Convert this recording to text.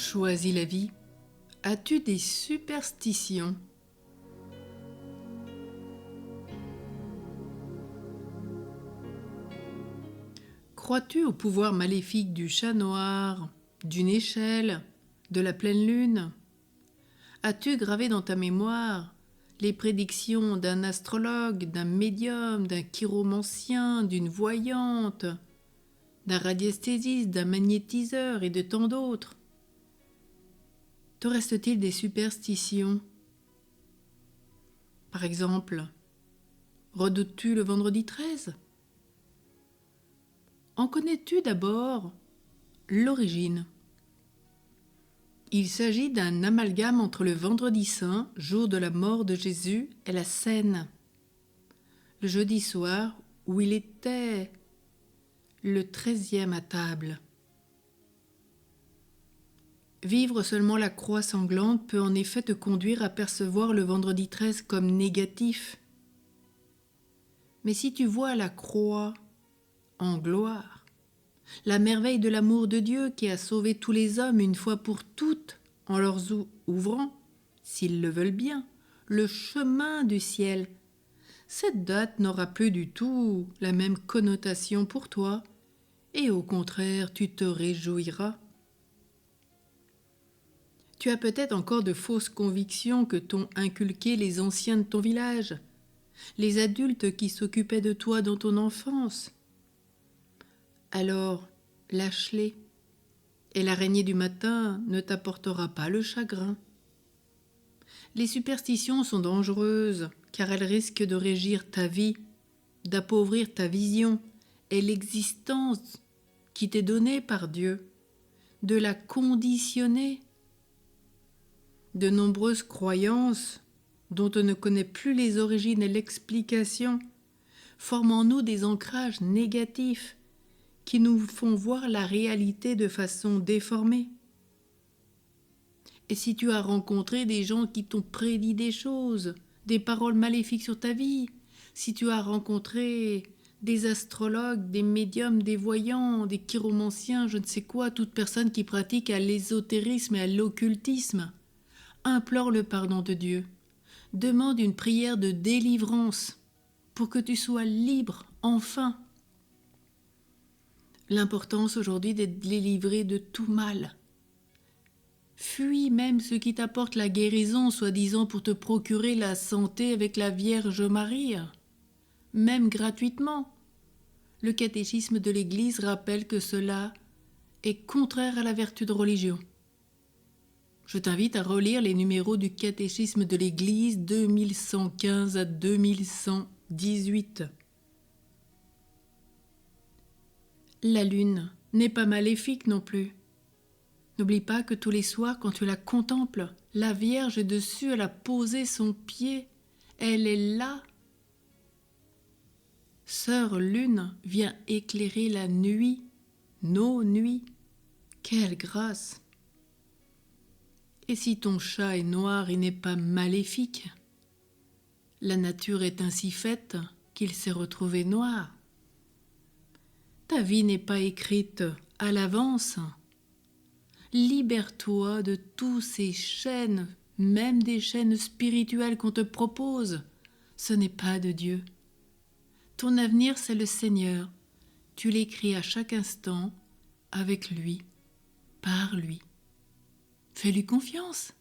Choisis la vie. As-tu des superstitions? Crois-tu au pouvoir maléfique du chat noir, d'une échelle, de la pleine lune? As-tu gravé dans ta mémoire les prédictions d'un astrologue, d'un médium, d'un chiromancien, d'une voyante, d'un radiesthésiste, d'un magnétiseur et de tant d'autres? Te reste-t-il des superstitions? Par exemple, redoutes-tu le vendredi 13? En connais-tu d'abord l'origine? Il s'agit d'un amalgame entre le vendredi saint, jour de la mort de Jésus, et la Seine. Le jeudi soir, où il était le 13e à table. Vivre seulement la croix sanglante peut en effet te conduire à percevoir le vendredi 13 comme négatif. Mais si tu vois la croix en gloire, la merveille de l'amour de Dieu qui a sauvé tous les hommes une fois pour toutes en leur ouvrant, s'ils le veulent bien, le chemin du ciel, cette date n'aura plus du tout la même connotation pour toi et au contraire tu te réjouiras. Tu as peut-être encore de fausses convictions que t'ont inculquées les anciens de ton village, les adultes qui s'occupaient de toi dans ton enfance. Alors, lâche-les, et l'araignée du matin ne t'apportera pas le chagrin. Les superstitions sont dangereuses, car elles risquent de régir ta vie, d'appauvrir ta vision et l'existence qui t'est donnée par Dieu, de la conditionner. De nombreuses croyances, dont on ne connaît plus les origines et l'explication, forment en nous des ancrages négatifs qui nous font voir la réalité de façon déformée. Et si tu as rencontré des gens qui t'ont prédit des choses, des paroles maléfiques sur ta vie, si tu as rencontré des astrologues, des médiums, des voyants, des chiromanciens, je ne sais quoi, toute personne qui pratique à l'ésotérisme et à l'occultisme, implore le pardon de Dieu. Demande une prière de délivrance pour que tu sois libre, enfin. L'importance aujourd'hui d'être délivré de tout mal. Fuis même ce qui t'apporte la guérison, soi-disant pour te procurer la santé avec la Vierge Marie, même gratuitement. Le catéchisme de l'Église rappelle que cela est contraire à la vertu de religion. Je t'invite à relire les numéros du catéchisme de l'Église 2115 à 2118. La lune n'est pas maléfique non plus. N'oublie pas que tous les soirs, quand tu la contemples, la Vierge dessus, elle a posé son pied. Elle est là. Sœur Lune vient éclairer la nuit, nos nuits. Quelle grâce! Et si ton chat est noir, il n'est pas maléfique. La nature est ainsi faite qu'il s'est retrouvé noir. Ta vie n'est pas écrite à l'avance. Libère-toi de tous ces chaînes, même des chaînes spirituelles qu'on te propose. Ce n'est pas de Dieu. Ton avenir, c'est le Seigneur. Tu l'écris à chaque instant, avec lui, par lui. Fais-lui confiance.